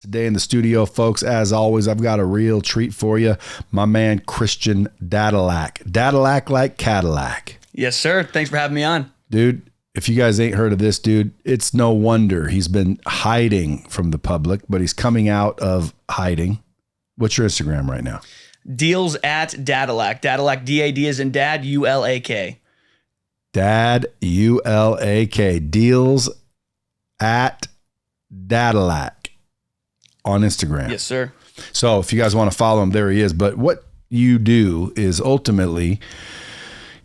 Today in the studio, folks, as always, I've got a real treat for you. My man, Christian Dadulak. Dadulak like Cadillac. Yes, sir. Thanks for having me on. Dude, if you guys ain't heard of this dude, it's no wonder he's been hiding from the public, but he's coming out of hiding. What's your Instagram right now? Deals at Dadulak. Dadulak, D-A-D as in dad, U-L-A-K. Dad, U-L-A-K. Deals at Dadulak. On Instagram. Yes, sir. So if you guys want to follow him, there he is. But what you do is ultimately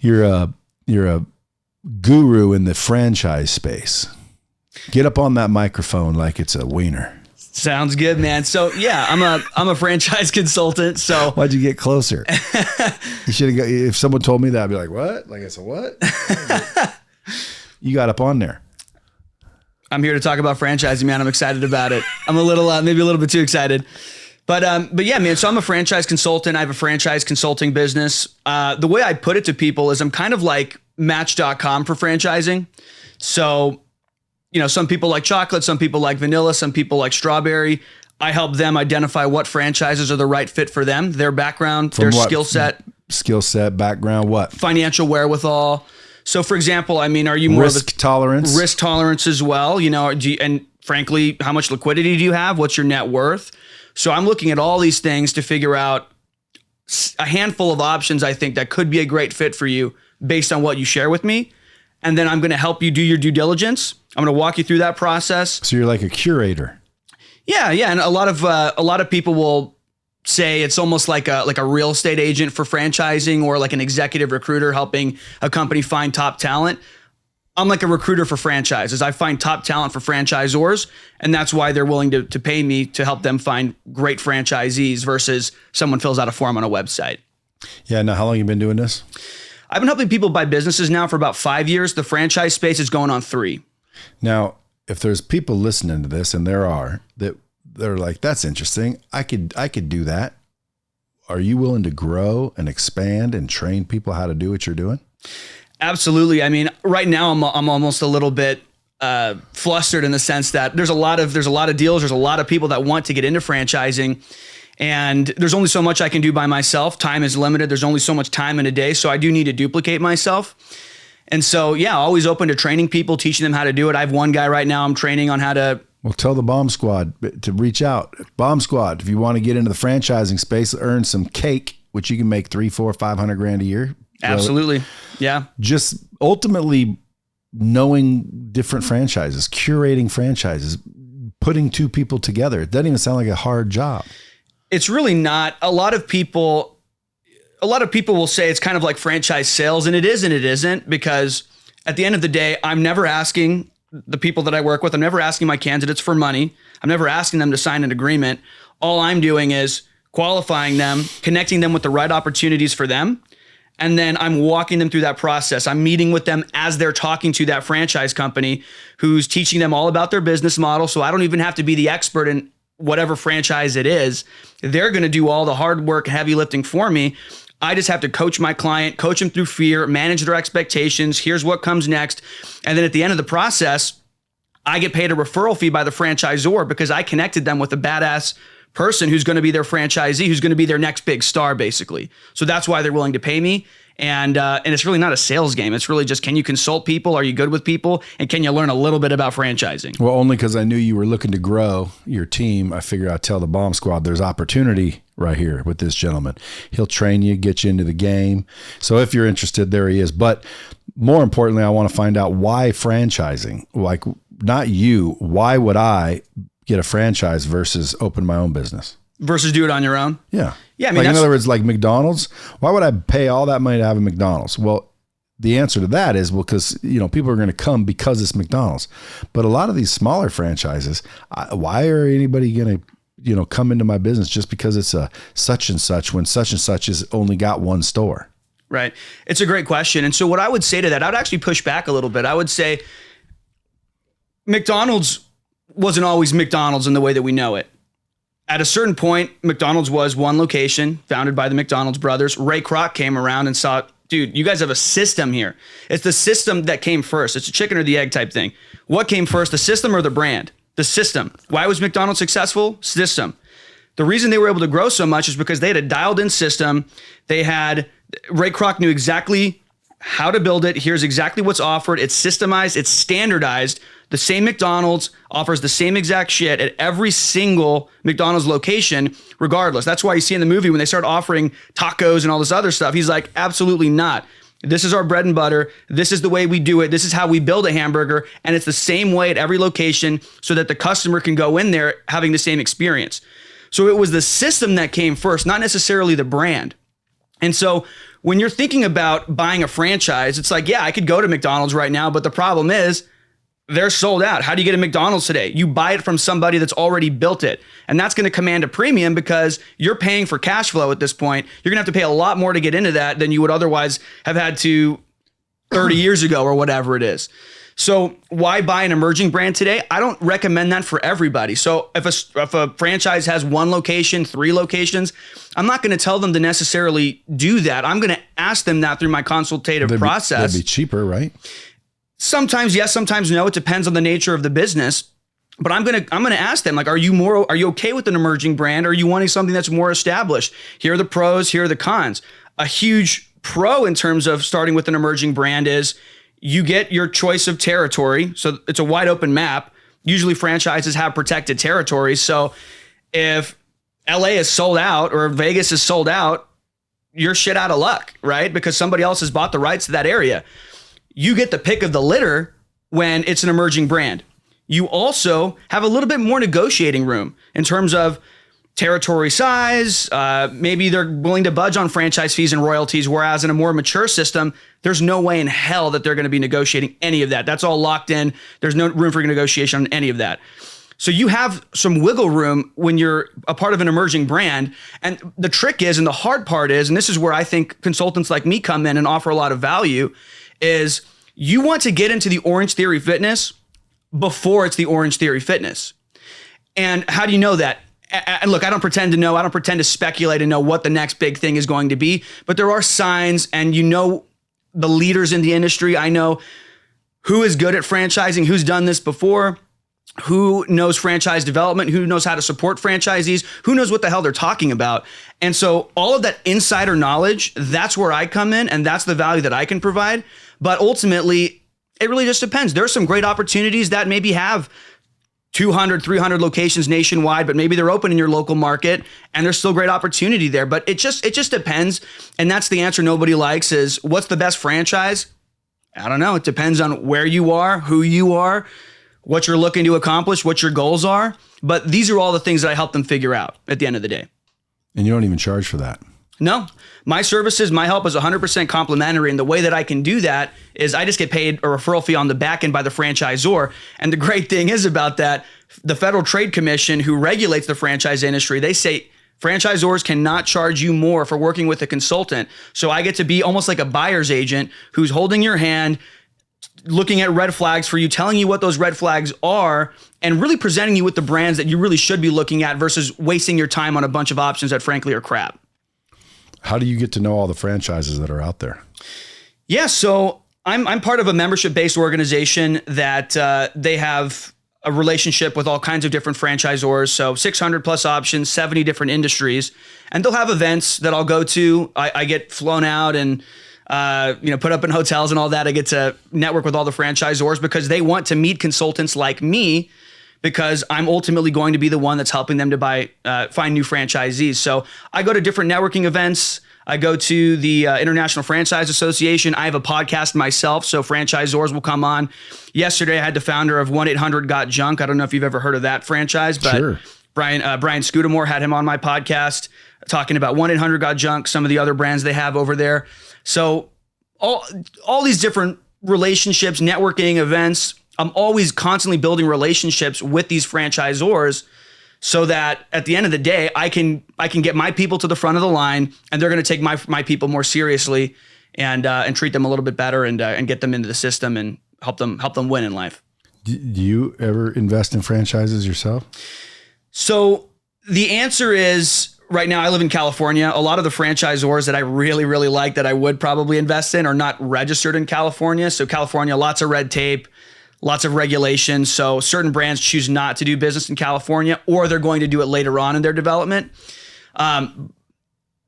you're a guru in the franchise space. Get up on that microphone like it's a wiener. Sounds good, man. So yeah, I'm a franchise consultant. So why'd you get closer? You should have got, if someone told me that, I'd be like, what? Like I said, what? You got up on there. I'm here to talk about franchising, man. I'm excited about it. I'm a little, maybe a little bit too excited, but yeah, man. So I'm a franchise consultant. I have a franchise consulting business. The way I put it to people is I'm kind of like Match.com for franchising. So, you know, some people like chocolate, some people like vanilla, some people like strawberry. I help them identify what franchises are the right fit for them, their background, their skill set, background, what? Financial wherewithal. So, for example, I mean, are you more risk tolerance? Risk tolerance as well, you know, and frankly, how much liquidity do you have? What's your net worth? So I'm looking at all these things to figure out a handful of options I think that could be a great fit for you based on what you share with me. And then I'm going to help you do your due diligence. I'm going to walk you through that process. So you're like a curator. Yeah. And a lot of people will say it's almost like a real estate agent for franchising or like an executive recruiter helping a company find top talent. I'm like a recruiter for franchises. I find top talent for franchisors, and that's why they're willing to pay me to help them find great franchisees versus someone fills out a form on a website. Yeah. Now, how long have you been doing this? I've been helping people buy businesses now for about 5 years. The franchise space is going on 3. Now, if there's people listening to this, and there are, that they're like, that's interesting. I could do that. Are you willing to grow and expand and train people how to do what you're doing? Absolutely. I mean, right now I'm almost a little bit flustered in the sense that there's a lot of deals. There's a lot of people that want to get into franchising, and there's only so much I can do by myself. Time is limited. There's only so much time in a day. So I do need to duplicate myself. And so, yeah, always open to training people, teaching them how to do it. I have one guy right now I'm training on how to. Well, tell the Bomb Squad to reach out. Bomb Squad, if you want to get into the franchising space, earn some cake, which you can make $300,000, $400,000, $500,000 a year. Absolutely. Yeah. Just ultimately knowing different franchises, curating franchises, putting 2 people together. It doesn't even sound like a hard job. It's really not. A lot of people will say it's kind of like franchise sales, and it is and it isn't, because at the end of the day, I'm never asking the people that I work with, I'm never asking my candidates for money. I'm never asking them to sign an agreement. All I'm doing is qualifying them, connecting them with the right opportunities for them. And then I'm walking them through that process. I'm meeting with them as they're talking to that franchise company who's teaching them all about their business model. So I don't even have to be the expert in whatever franchise it is. They're going to do all the hard work, heavy lifting for me. I just have to coach my client, coach them through fear, manage their expectations. Here's what comes next. And then at the end of the process, I get paid a referral fee by the franchisor because I connected them with a badass person who's going to be their franchisee, who's going to be their next big star, basically. So that's why they're willing to pay me. And it's really not a sales game. It's really just, can you consult people? Are you good with people? And can you learn a little bit about franchising? Well, only because I knew you were looking to grow your team, I figured I'd tell the Bomb Squad there's opportunity right here with this gentleman. He'll train you, get you into the game. So if you're interested, there he is. But more importantly, I want to find out why franchising. Like, not you. Why would I get a franchise versus open my own business? Versus do it on your own? Yeah. Yeah, I mean, like in other words, like McDonald's, why would I pay all that money to have a McDonald's? Well, the answer to that is, well, because, you know, people are going to come because it's McDonald's. But a lot of these smaller franchises, why are anybody going to, you know, come into my business just because it's a such and such when such and such has only got one store? Right. It's a great question. And so what I would say to that, I would actually push back a little bit. I would say McDonald's wasn't always McDonald's in the way that we know it. At a certain point, McDonald's was one location founded by the McDonald's brothers. Ray Kroc came around and saw, dude, you guys have a system here. It's the system that came first. It's a chicken or the egg type thing. What came first, the system or the brand? The system. Why was McDonald's successful? System. The reason they were able to grow so much is because they had a dialed in system. Ray Kroc knew exactly how to build it. Here's exactly what's offered. It's systemized. It's standardized. The same McDonald's offers the same exact shit at every single McDonald's location, regardless. That's why you see in the movie when they start offering tacos and all this other stuff, he's like, absolutely not. This is our bread and butter. This is the way we do it. This is how we build a hamburger. And it's the same way at every location so that the customer can go in there having the same experience. So it was the system that came first, not necessarily the brand. And so when you're thinking about buying a franchise, it's like, yeah, I could go to McDonald's right now, but the problem is they're sold out. How do you get a McDonald's today? You buy it from somebody that's already built it. And that's going to command a premium because you're paying for cash flow at this point. You're going to have to pay a lot more to get into that than you would otherwise have had to 30 years ago or whatever it is. So why buy an emerging brand today? I don't recommend that for everybody. So if a franchise has 1 location, 3 locations, I'm not going to tell them to necessarily do that. I'm going to ask them that through my consultative process. That'd be cheaper, right? Sometimes yes, sometimes no. It depends on the nature of the business. But I'm gonna ask them, like, are you okay with an emerging brand? Or are you wanting something that's more established? Here are the pros, here are the cons. A huge pro in terms of starting with an emerging brand is you get your choice of territory. So it's a wide open map. Usually franchises have protected territories. So if LA is sold out or Vegas is sold out, you're shit out of luck, right? Because somebody else has bought the rights to that area. You get the pick of the litter when it's an emerging brand. You also have a little bit more negotiating room in terms of territory size. Maybe they're willing to budge on franchise fees and royalties, whereas in a more mature system, there's no way in hell that they're going to be negotiating any of that. That's all locked in. There's no room for negotiation on any of that. So you have some wiggle room when you're a part of an emerging brand. And the trick is, and the hard part is, and this is where I think consultants like me come in and offer a lot of value, is you want to get into the Orange Theory Fitness before it's the Orange Theory Fitness. And how do you know that? And look, I don't pretend to know. I don't pretend to speculate and know what the next big thing is going to be. But there are signs, and you know the leaders in the industry. I know who is good at franchising, who's done this before, who knows franchise development, who knows how to support franchisees, who knows what the hell they're talking about. And so all of that insider knowledge, that's where I come in, and that's the value that I can provide. But ultimately, it really just depends. There are some great opportunities that maybe have 200, 300 locations nationwide, but maybe they're open in your local market and there's still great opportunity there. But it just depends. And that's the answer nobody likes is, what's the best franchise? I don't know. It depends on where you are, who you are, what you're looking to accomplish, what your goals are. But these are all the things that I help them figure out at the end of the day. And you don't even charge for that. No, my services, my help is 100% complimentary. And the way that I can do that is I just get paid a referral fee on the back end by the franchisor. And the great thing is about that, the Federal Trade Commission, who regulates the franchise industry, they say franchisors cannot charge you more for working with a consultant. So I get to be almost like a buyer's agent who's holding your hand, looking at red flags for you, telling you what those red flags are, and really presenting you with the brands that you really should be looking at versus wasting your time on a bunch of options that frankly are crap. How do you get to know all the franchises that are out there? Yeah, so I'm part of a membership-based organization that they have a relationship with all kinds of different franchisors. So 600 plus options, 70 different industries, and they'll have events that I'll go to. I get flown out and put up in hotels and all that. I get to network with all the franchisors because they want to meet consultants like me, because I'm ultimately going to be the one that's helping them to find new franchisees. So I go to different networking events. I go to the International Franchise Association. I have a podcast myself, so franchisors will come on. Yesterday, I had the founder of 1-800-GOT-JUNK. I don't know if you've ever heard of that franchise, but sure. Brian Scudamore had him on my podcast talking about 1-800-GOT-JUNK, some of the other brands they have over there. So all these different relationships, networking events, I'm always constantly building relationships with these franchisors so that at the end of the day, I can get my people to the front of the line, and they're going to take my people more seriously and treat them a little bit better and get them into the system and help them win in life. Do you ever invest in franchises yourself? So the answer is, right now I live in California. A lot of the franchisors that I really, really like that I would probably invest in are not registered in California. So California, lots of red tape, lots of regulations. So certain brands choose not to do business in California, or they're going to do it later on in their development.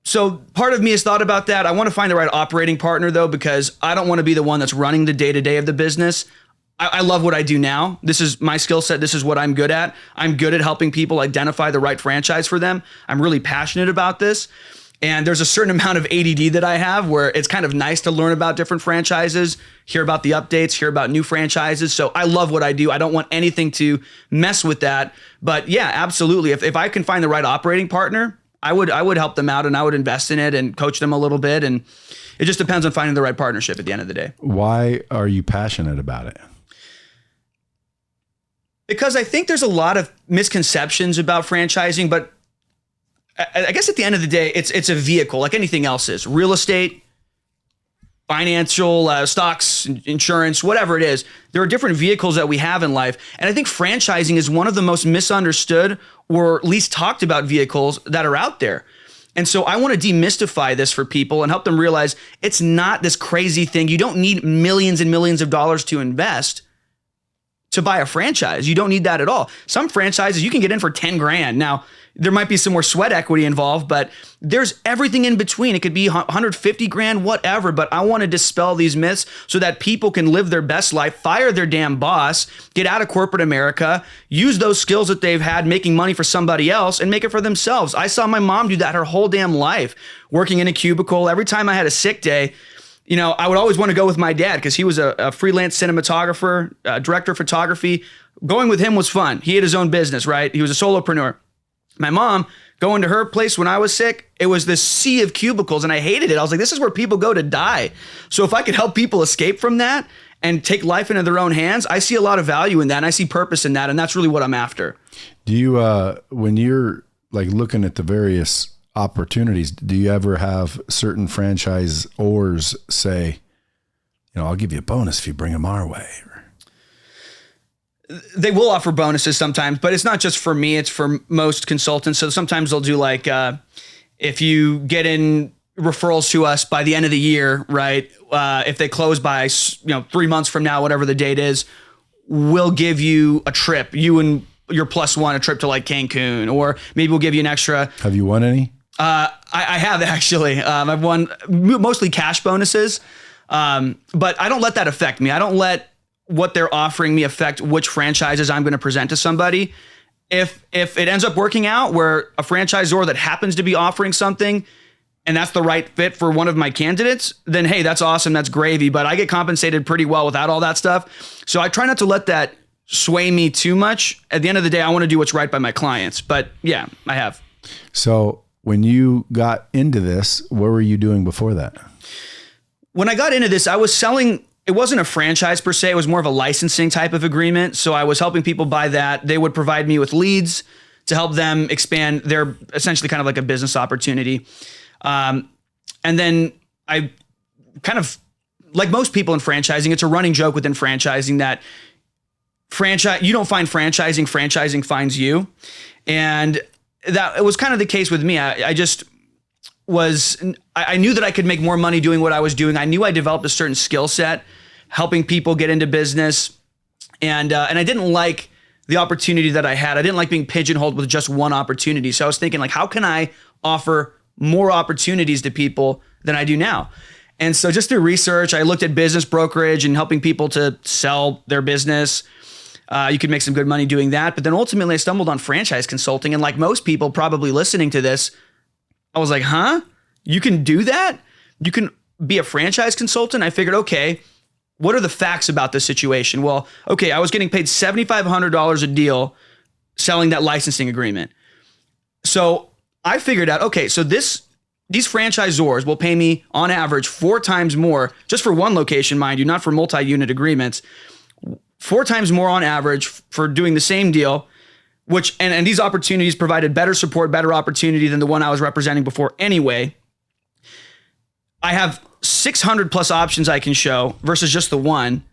So part of me has thought about that. I want to find the right operating partner though, because I don't want to be the one that's running the day-to-day of the business. I love what I do now. This is my skill set. This is what I'm good at. I'm good at helping people identify the right franchise for them. I'm really passionate about this. And there's a certain amount of ADD that I have where it's kind of nice to learn about different franchises, hear about the updates, hear about new franchises. So I love what I do. I don't want anything to mess with that. But yeah, absolutely. If I can find the right operating partner, I would help them out, and I would invest in it and coach them a little bit. And it just depends on finding the right partnership at the end of the day. Why are you passionate about it? Because I think there's a lot of misconceptions about franchising, but I guess at the end of the day, it's a vehicle like anything else is. Real estate, financial, stocks, insurance, whatever it is. There are different vehicles that we have in life. And I think franchising is one of the most misunderstood or least talked about vehicles that are out there. And so I want to demystify this for people and help them realize it's not this crazy thing. You don't need millions and millions of dollars to invest to buy a franchise. You don't need that at all. Some franchises you can get in for 10 grand. Now, there might be some more sweat equity involved, but there's everything in between. It could be 150 grand, whatever. But I want to dispel these myths so that people can live their best life, fire their damn boss, get out of corporate America, use those skills that they've had making money for somebody else and make it for themselves. I saw my mom do that her whole damn life, working in a cubicle. Every time I had a sick day, I would always want to go with my dad because he was a freelance cinematographer, director of photography. Going with him was fun. He had his own business, right? He was a solopreneur. My mom, going to her place when I was sick, it was this sea of cubicles and I hated it. I was like, this is where people go to die. So if I could help people escape from that and take life into their own hands, I see a lot of value in that and I see purpose in that. And that's really what I'm after. Do you, when you're like looking at the various opportunities, do you ever have certain franchisors say, I'll give you a bonus if you bring them our way? They will offer bonuses sometimes, but it's not just for me, it's for most consultants. So sometimes they'll do like, if you get in referrals to us by the end of the year, right? If they close by, 3 months from now, whatever the date is, we'll give you a trip, you and your plus one, a trip to like Cancun, or maybe we'll give you an extra. Have you won any? I have actually. I've won mostly cash bonuses, but I don't let that affect me. I don't let what they're offering me affect which franchises I'm going to present to somebody. If it ends up working out where a franchisor that happens to be offering something and that's the right fit for one of my candidates, then hey, that's awesome. That's gravy. But I get compensated pretty well without all that stuff. So I try not to let that sway me too much. At the end of the day, I want to do what's right by my clients. But yeah, I have. So when you got into this, what were you doing before that? When I got into this, I was selling. It wasn't a franchise per se. It was more of a licensing type of agreement. So I was helping people buy that. They would provide me with leads to help them expand their essentially kind of like a business opportunity. And then I kind of, like most people in franchising, it's a running joke within franchising that you don't find franchising finds you. And that it was kind of the case with me. I knew that I could make more money doing what I was doing. I knew I developed a certain skill set, helping people get into business. And I didn't like the opportunity that I had. I didn't like being pigeonholed with just one opportunity. So I was thinking like, how can I offer more opportunities to people than I do now? And so just through research, I looked at business brokerage and helping people to sell their business. You could make some good money doing that. But then ultimately I stumbled on franchise consulting. And like most people probably listening to this, I was like, huh? You can do that? You can be a franchise consultant? I figured, okay, what are the facts about this situation? Well, okay, I was getting paid $7,500 a deal selling that licensing agreement. So I figured out, okay, so these franchisors will pay me on average 4 times more, just for one location, mind you, not for multi-unit agreements, 4 times more on average for doing the same deal, which, and these opportunities provided better support, better opportunity than the one I was representing before anyway. I have 600 plus options I can show versus just the one.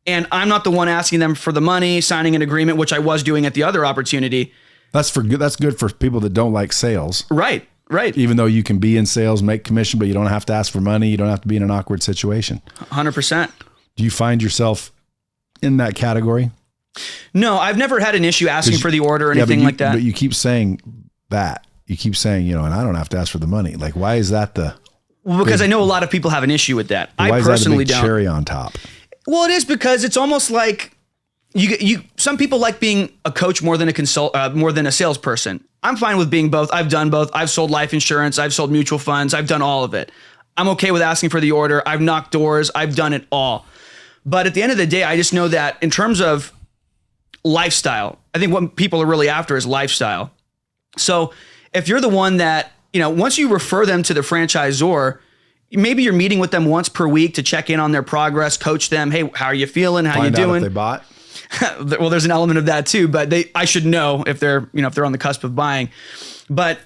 And I'm not the one asking them for the money, signing an agreement, which I was doing at the other opportunity. That's good for people that don't like sales. Right. Even though you can be in sales, make commission, but you don't have to ask for money. You don't have to be in an awkward situation. 100%. Do you find yourself in that category? No, I've never had an issue asking for the order or anything like that. But you keep saying that. You keep saying, and I don't have to ask for the money. Like, why is that because I know a lot of people have an issue with that. I personally don't. Cherry on top. Well, it is because it's almost like some people like being a coach more than more than a salesperson. I'm fine with being both. I've done both. I've sold life insurance. I've sold mutual funds. I've done all of it. I'm okay with asking for the order. I've knocked doors. I've done it all. But at the end of the day, I just know that in terms of lifestyle, I think what people are really after is lifestyle. So if you're the one that, once you refer them to the franchisor, maybe you're meeting with them once per week to check in on their progress, coach them. Hey, how are you feeling? How you doing? Find out if they bought. Well, there's an element of that too, but I should know if they're on the cusp of buying. But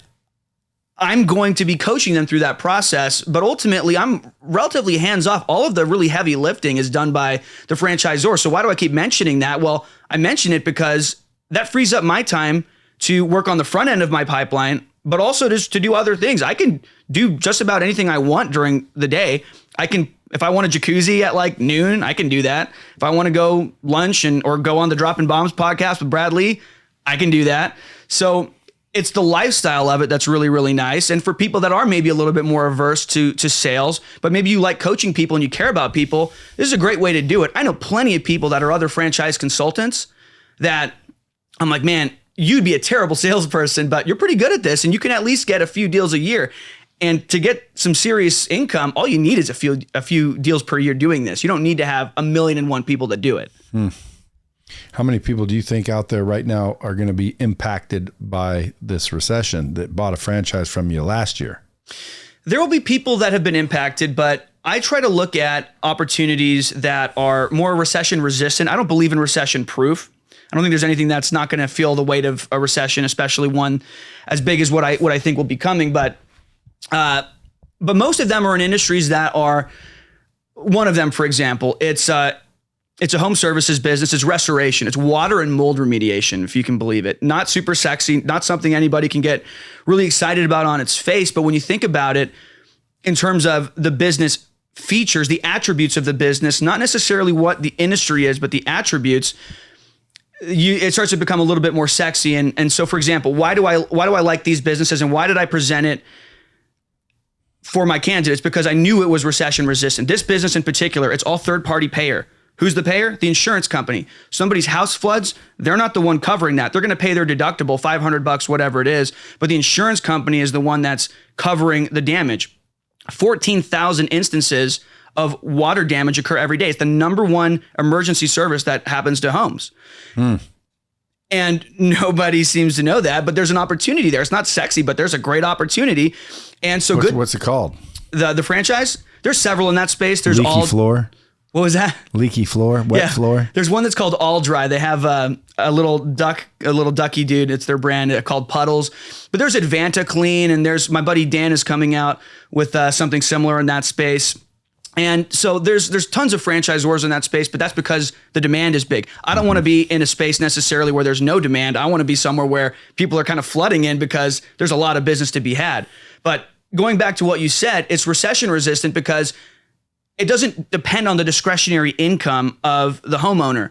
I'm going to be coaching them through that process, but ultimately I'm relatively hands-off. All of the really heavy lifting is done by the franchisor. So why do I keep mentioning that? Well, I mention it because that frees up my time to work on the front end of my pipeline, but also just to do other things. I can do just about anything I want during the day. If I want a jacuzzi at like noon, I can do that. If I want to go lunch or go on the Dropping Bombs podcast with Brad Lee, I can do that. So it's the lifestyle of it that's really, really nice. And for people that are maybe a little bit more averse to sales, but maybe you like coaching people and you care about people, this is a great way to do it. I know plenty of people that are other franchise consultants that I'm like, man, you'd be a terrible salesperson, but you're pretty good at this and you can at least get a few deals a year. And to get some serious income, all you need is a few deals per year doing this. You don't need to have 1,000,001 people that do it. How many people do you think out there right now are going to be impacted by this recession that bought a franchise from you last year? There will be people that have been impacted, but I try to look at opportunities that are more recession resistant. I don't believe in recession proof. I don't think there's anything that's not going to feel the weight of a recession, especially one as big as what I think will be coming. But most of them are in industries that are, one of them, for example, it's a home services business. It's restoration. It's water and mold remediation, if you can believe it. Not super sexy, not something anybody can get really excited about on its face. But when you think about it in terms of the business features, the attributes of the business, not necessarily what the industry is, but the attributes, it starts to become a little bit more sexy. And so, for example, why do I like these businesses and why did I present it for my candidates? Because I knew it was recession resistant. This business in particular, it's all third-party payer. Who's the payer? The insurance company. Somebody's house floods, they're not the one covering that. They're going to pay their deductible, $500, whatever it is, but the insurance company is the one that's covering the damage. 14,000 instances of water damage occur every day. It's the number one emergency service that happens to homes. And nobody seems to know that, but there's an opportunity there. It's not sexy, but there's a great opportunity. And so what's it called? The franchise? There's several in that space. There's Leaky floor. What was that? Leaky floor, wet floor. There's one that's called All Dry. They have a little ducky dude. It's their brand called Puddles. But there's Advanta Clean, and there's my buddy Dan is coming out with something similar in that space. And so there's tons of franchisors in that space, but that's because the demand is big. I don't want to be in a space necessarily where there's no demand. I want to be somewhere where people are kind of flooding in because there's a lot of business to be had. But going back to what you said, it's recession resistant because it doesn't depend on the discretionary income of the homeowner.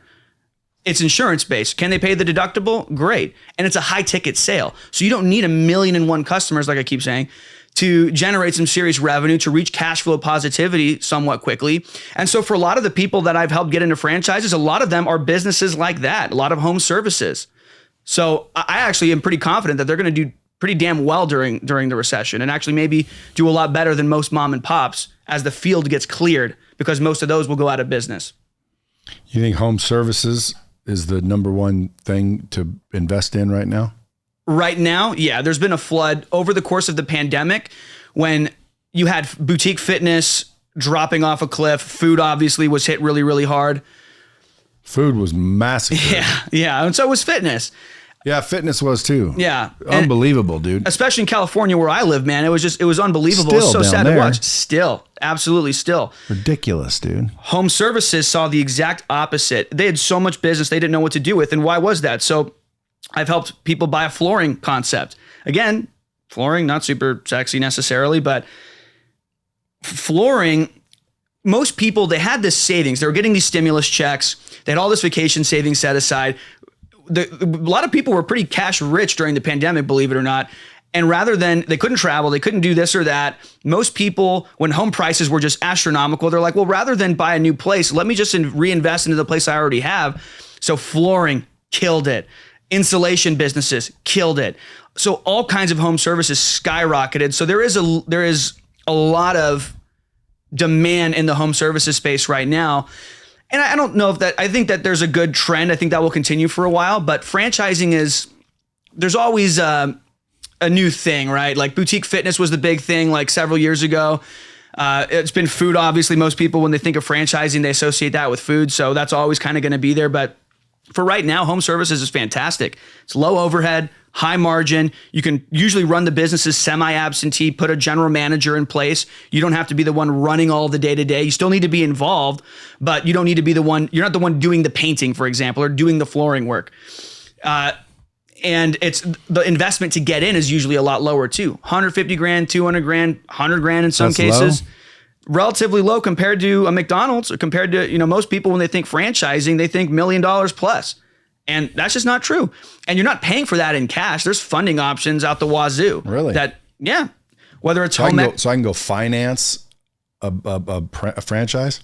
It's insurance based. Can they pay the deductible? Great. And it's a high ticket sale. So you don't need 1,000,001 customers, like I keep saying, to generate some serious revenue, to reach cash flow positivity somewhat quickly. And so for a lot of the people that I've helped get into franchises, a lot of them are businesses like that, a lot of home services. So I actually am pretty confident that they're going to do pretty damn well during the recession and actually maybe do a lot better than most mom and pops as the field gets cleared, because most of those will go out of business. You think home services is the number one thing to invest in right now? Right now, yeah, there's been a flood over the course of the pandemic when you had boutique fitness dropping off a cliff. Food obviously was hit really, really hard. Food was massive. Yeah. And so was fitness. Yeah, fitness was too. Yeah. Unbelievable, dude. Especially in California where I live, man. It was unbelievable. It was so sad to watch. Still. Absolutely still. Ridiculous, dude. Home services saw the exact opposite. They had so much business they didn't know what to do with. And why was that? So I've helped people buy a flooring concept. Again, flooring, not super sexy necessarily, but flooring most people, they had this savings. They were getting these stimulus checks. They had all this vacation savings set aside. A lot of people were pretty cash rich during the pandemic, believe it or not. And rather than, they couldn't travel, they couldn't do this or that. Most people, when home prices were just astronomical, they're like, well, rather than buy a new place, let me just reinvest into the place I already have. So flooring killed it. Insulation businesses killed it. So all kinds of home services skyrocketed. So there is a lot of demand in the home services space right now. And I don't know if that, I think that there's a good trend. I think that will continue for a while, but franchising there's always a new thing, right? Like boutique fitness was the big thing like several years ago. It's been food, obviously. Most people, when they think of franchising, they associate that with food. So that's always kind of going to be there. But for right now, home services is fantastic. It's low overhead, high margin. You can usually run the businesses semi-absentee, put a general manager in place. You don't have to be the one running all the day-to-day. You still need to be involved, but you don't need to be you're not the one doing the painting, for example, or doing the flooring work. And it's the investment to get in is usually a lot lower too. 150 grand, 200 grand, 100 grand in some cases. Low. Relatively low compared to a McDonald's or compared to, most people when they think franchising, they think $1 million plus. And that's just not true. And you're not paying for that in cash. There's funding options out the wazoo. Really? Yeah. Whether it's so I can go finance a franchise?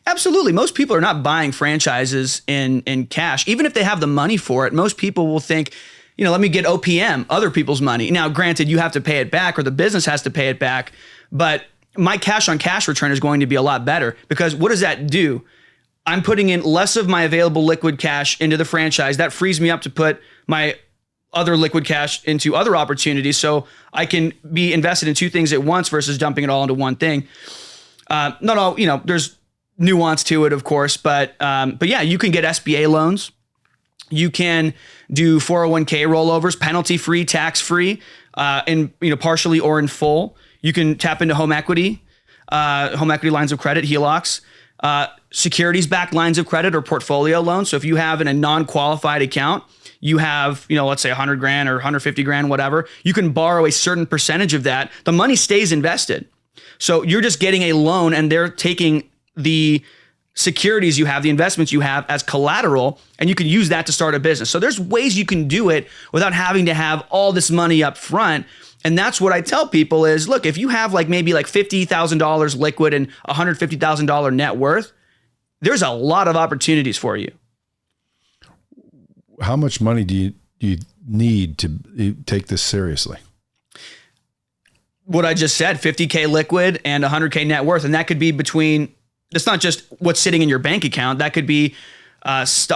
Absolutely. Most people are not buying franchises in cash. Even if they have the money for it, most people will think, let me get OPM, other people's money. Now, granted, you have to pay it back or the business has to pay it back, but my cash on cash return is going to be a lot better because what does that do? I'm putting in less of my available liquid cash into the franchise. That frees me up to put my other liquid cash into other opportunities. So I can be invested in two things at once versus dumping it all into one thing. Not all, there's nuance to it, of course, but yeah, you can get SBA loans. You can do 401k rollovers, penalty-free, tax-free, in partially or in full. You can tap into home equity lines of credit, HELOCs, securities-backed lines of credit or portfolio loans. So if you have in a non-qualified account, you have, let's say 100 grand or 150 grand, whatever, you can borrow a certain percentage of that. The money stays invested. So you're just getting a loan and they're taking the securities you have, the investments you have as collateral, and you can use that to start a business. So there's ways you can do it without having to have all this money up front. And that's what I tell people is, look, if you have maybe $50,000 liquid and $150,000 net worth, there's a lot of opportunities for you. How much money do you need to take this seriously? What I just said, 50K liquid and 100K net worth. And that could be it's not just what's sitting in your bank account. That could be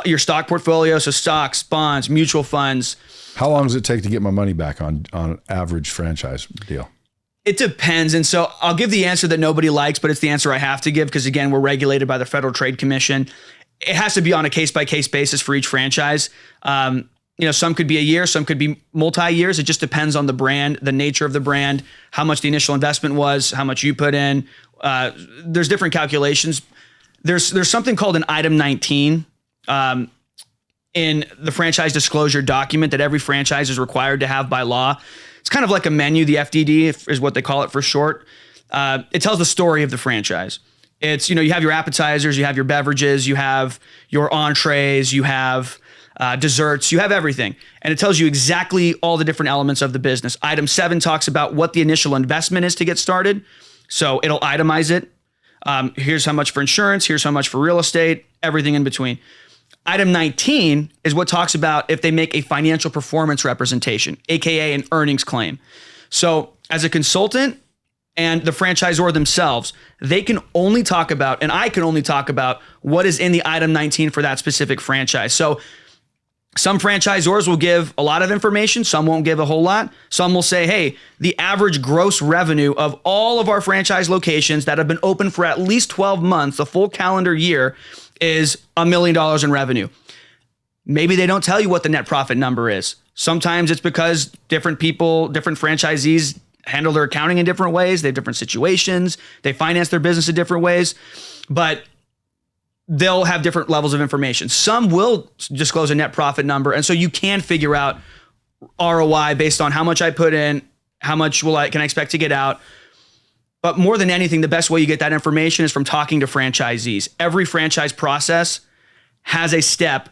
your stock portfolio. So stocks, bonds, mutual funds. How long does it take to get my money back on an average franchise deal? It depends. And so I'll give the answer that nobody likes, but it's the answer I have to give because, again, we're regulated by the Federal Trade Commission. It has to be on a case-by-case basis for each franchise. Some could be a year, some could be multi-years. It just depends on the brand, the nature of the brand, how much the initial investment was, how much you put in. There's different calculations. There's something called an Item 19 in the franchise disclosure document that every franchise is required to have by law. It's kind of like a menu. The FDD is what they call it for short. It tells the story of the franchise. It's, you have your appetizers, you have your beverages, you have your entrees, you have desserts, you have everything. And it tells you exactly all the different elements of the business. Item 7 talks about what the initial investment is to get started. So it'll itemize it. Here's how much for insurance, here's how much for real estate, everything in between. Item 19 is what talks about if they make a financial performance representation, AKA an earnings claim. So as a consultant and the franchisor themselves, they can only talk about, and I can only talk about what is in the Item 19 for that specific franchise. So some franchisors will give a lot of information. Some won't give a whole lot. Some will say, hey, the average gross revenue of all of our franchise locations that have been open for at least 12 months, a full calendar year, is $1 million in revenue. Maybe they don't tell you what the net profit number is. Sometimes it's because different people, different franchisees handle their accounting in different ways. They have different situations. They finance their business in different ways, but they'll have different levels of information. Some will disclose a net profit number. And so you can figure out ROI based on how much I put in, how much can I expect to get out. But more than anything, the best way you get that information is from talking to franchisees. Every franchise process has a step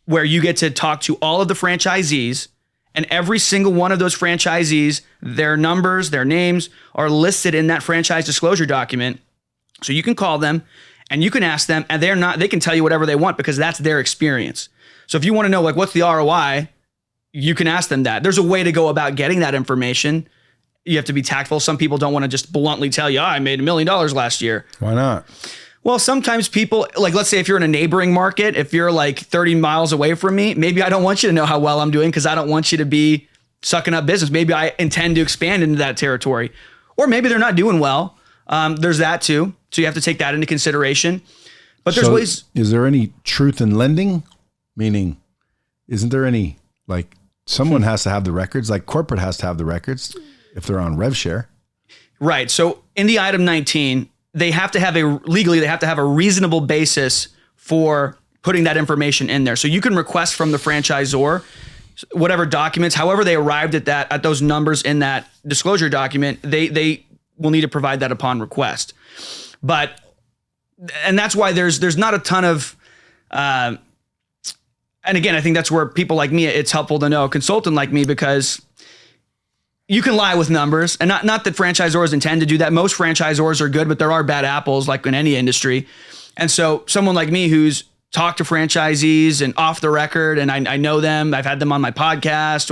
where you get to talk to all of the franchisees, and every single one of those franchisees, their numbers, their names are listed in that franchise disclosure document. So you can call them and you can ask them, and they can tell you whatever they want because that's their experience. So if you want to know, like, what's the ROI, you can ask them that. There's a way to go about getting that information. You have to be tactful. Some people don't want to just bluntly tell you, I made $1 million last year. Why not? Well, sometimes people, like, let's say if you're in a neighboring market, if you're like 30 miles away from me, maybe I don't want you to know how well I'm doing because I don't want you to be sucking up business. Maybe I intend to expand into that territory. Or maybe they're not doing well. There's that too. So you have to take that into consideration. But there's ways. Is there any truth in lending? Meaning, isn't there any, like, someone has to have the records, like corporate has to have the records if they're on rev share. Right. So in the item 19, they have to have a reasonable basis for putting that information in there. So you can request from the franchisor whatever documents, however they arrived at those numbers in that disclosure document, they will need to provide that upon request. And that's why there's not a ton of, and again, I think that's where people like me, it's helpful to know a consultant like me, because you can lie with numbers, and not that franchisors intend to do that. Most franchisors are good, but there are bad apples, like in any industry. And so someone like me who's talked to franchisees and off the record, and I know them, I've had them on my podcast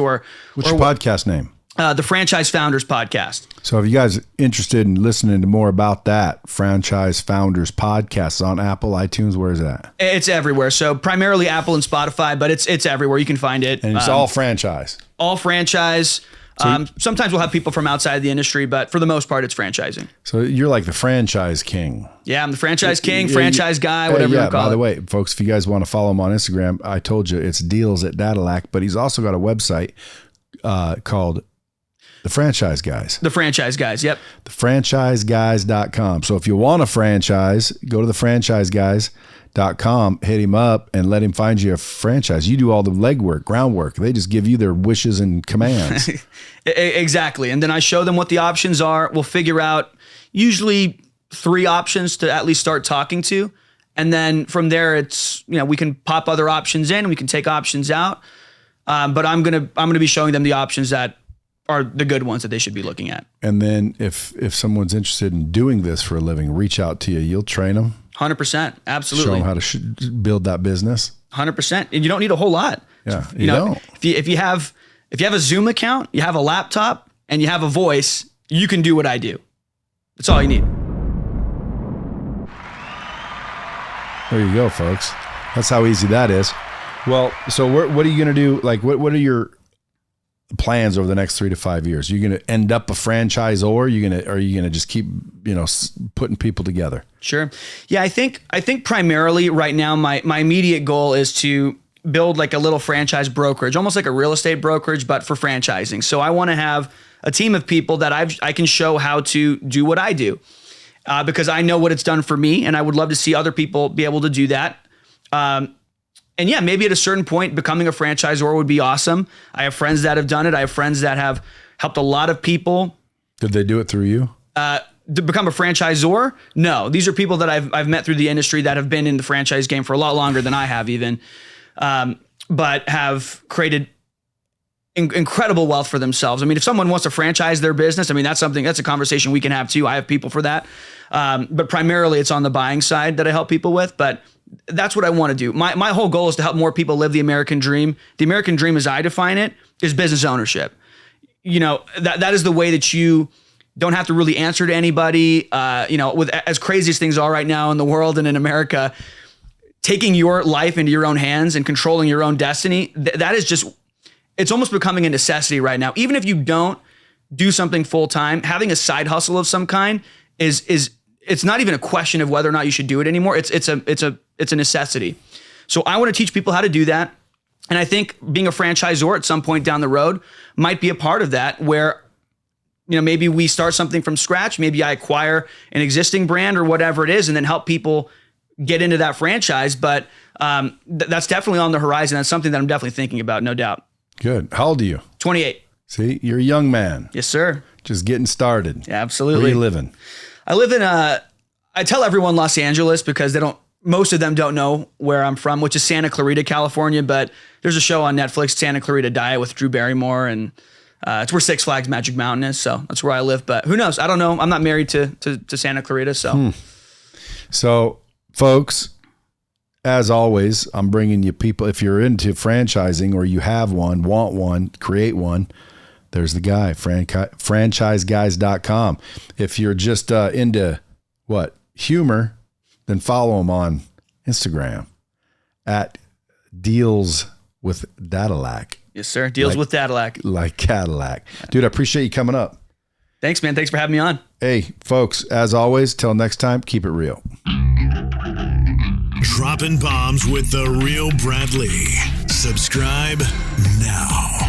What's your podcast name? The Franchise Founders Podcast. So if you guys are interested in listening to more about that, Franchise Founders Podcast on Apple, iTunes, where is that? It's everywhere. So primarily Apple and Spotify, but it's everywhere. You can find it. And it's all franchise. All franchise. Sometimes we'll have people from outside the industry, but for the most part, it's franchising. So you're like the franchise king. Yeah, I'm the franchise king, franchise guy, whatever you call it. By the way, folks, if you guys want to follow him on Instagram, I told you it's deals at Dadulak, but he's also got a website called The Franchise Guys. The Franchise Guys, yep. TheFranchiseGuys.com. So if you want a franchise, go to TheFranchiseGuys.com, hit him up, and let him find you a franchise. You do all the legwork, groundwork. They just give you their wishes and commands. Exactly. And then I show them what the options are. We'll figure out usually 3 options to at least start talking to. And then from there, it's, we can pop other options in and we can take options out. But I'm going to be showing them the options that are the good ones that they should be looking at. And then if someone's interested in doing this for a living, reach out to you. You'll train them. 100%. Absolutely. Show them how to build that business. 100%. And you don't need a whole lot. Yeah. You don't. If you have a Zoom account, you have a laptop, and you have a voice, you can do what I do. That's all you need. There you go, folks. That's how easy that is. Well, so what are you going to do? Like, what are your plans over the next 3 to 5 years? You're going to end up a franchisor? Or are you going to just keep, putting people together? Sure. Yeah, I think primarily right now my immediate goal is to build like a little franchise brokerage, almost like a real estate brokerage, but for franchising. So I want to have a team of people that I can show how to do what I do, because I know what it's done for me, and I would love to see other people be able to do that. And yeah, maybe at a certain point, becoming a franchisor would be awesome. I have friends that have done it. I have friends that have helped a lot of people. Did they do it through you? To become a franchisor? No, these are people that I've met through the industry that have been in the franchise game for a lot longer than I have even, but have created incredible wealth for themselves. I mean, if someone wants to franchise their business, I mean, that's a conversation we can have too. I have people for that. But primarily it's on the buying side that I help people with, but that's what I want to do. My whole goal is to help more people live the American dream. The American dream, as I define it, is business ownership. That is the way that you don't have to really answer to anybody. With as crazy as things are right now in the world and in America, taking your life into your own hands and controlling your own destiny, that is just, it's almost becoming a necessity right now. Even if you don't do something full time, having a side hustle of some kind is it's not even a question of whether or not you should do it anymore. It's a necessity. So I want to teach people how to do that. And I think being a franchisor at some point down the road might be a part of that, where, maybe we start something from scratch. Maybe I acquire an existing brand or whatever it is, and then help people get into that franchise. But that's definitely on the horizon. That's something that I'm definitely thinking about, no doubt. Good. How old are you? 28. See, you're a young man. Yes, sir. just getting started. Yeah, absolutely. Where are you living? I live in I tell everyone Los Angeles because most of them don't know where I'm from, which is Santa Clarita, California. But there's a show on Netflix, Santa Clarita Diet, with Drew Barrymore, and it's where Six Flags Magic Mountain is. So that's where I live. But who knows? I don't know. I'm not married to Santa Clarita. So, So folks, as always, I'm bringing you people. If you're into franchising or you have one, want one, create one, there's the guy, franchiseguys.com. If you're just into humor, then follow him on Instagram at Deals with Dadulak. Yes, sir. Deals with Dadulak. Like Cadillac. Dude, I appreciate you coming up. Thanks, man. Thanks for having me on. Hey, folks, as always, till next time, keep it real. Dropping bombs with the real Bradley. Subscribe now.